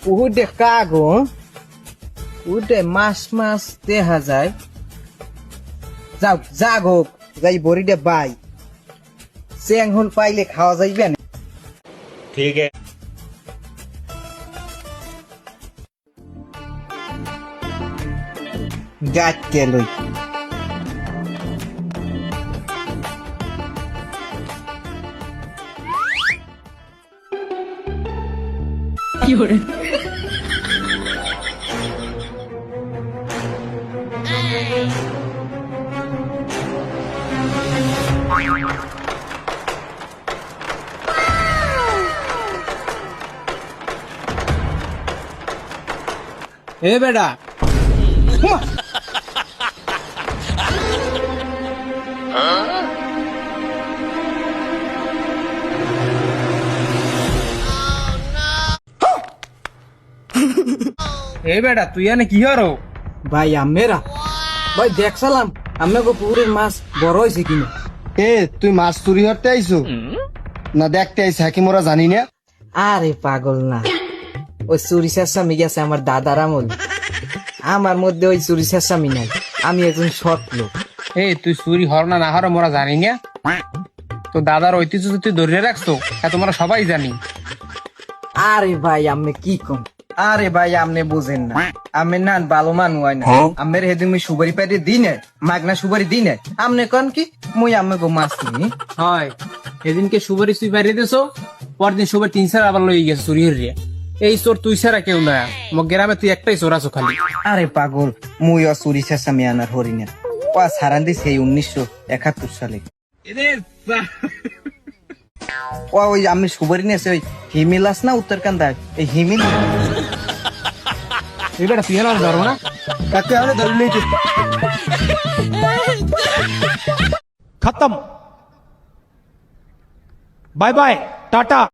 উহুদে কাগো উহুদে মাছ দেখা যায় যাও জাগো যাই বড়িটা বাই চেং হল পাইলে খাওয়া যাইবে না ठीक है গাটকে লই এ বেটা এ বেটা তুই এনে কি হরো? ভাই আমেরা ভাই দেখছিলাম আমাকে পুকুরের মাছ বড় হয়েছে কিনা এ তুই মাছ চুরি করতে আইছো না দেখতে আইছো হাকিম ওরা জানি না আরে পাগল না ওই চুরি চেষ্টামি গেছে আমার দাদার আমল আমার মধ্যে ওই চুরি চেষ্টামি নাই আমি একজন সৎ লোক এ তুই চুরি হর না হর মোরা জানি না তো দাদার ঐতিহ্য তো তুই ধরে রাখছো তোমরা সবাই জানি। আরে ভাই আমি কি কম আরে ভাই আপনি বুঝেন না আমি না ভালো মানু হয় না আমের হেদিন মুই সুপারি পাইতে দিনে মাগনা সুপারি দিনে আপনি কোন কি মুই আমাকে মাছ কিনি হয় এদিনকে সুবারি তুই বাইরে দিছো পরদিন সুবার 3 আবার লই গেছে চুরি হরিয়া এই চোর তুই ছাড়া কেউ না মো গ্রামে তুই একটাই চোর আছো খালি। আরে পাগল মুই ও চুরি চেষ্টামি আনার হরিণের ও সারান দিছে এই 1971 সালে ও ওই আমি সুপারি নিয়েছে ওই হিমিলাস না উত্তরকান্দায় এই হিমিল এই বেটা তুই আর ধরো না কাকে আমরা ধরে লইতে खत्म बाय बाय टाटा।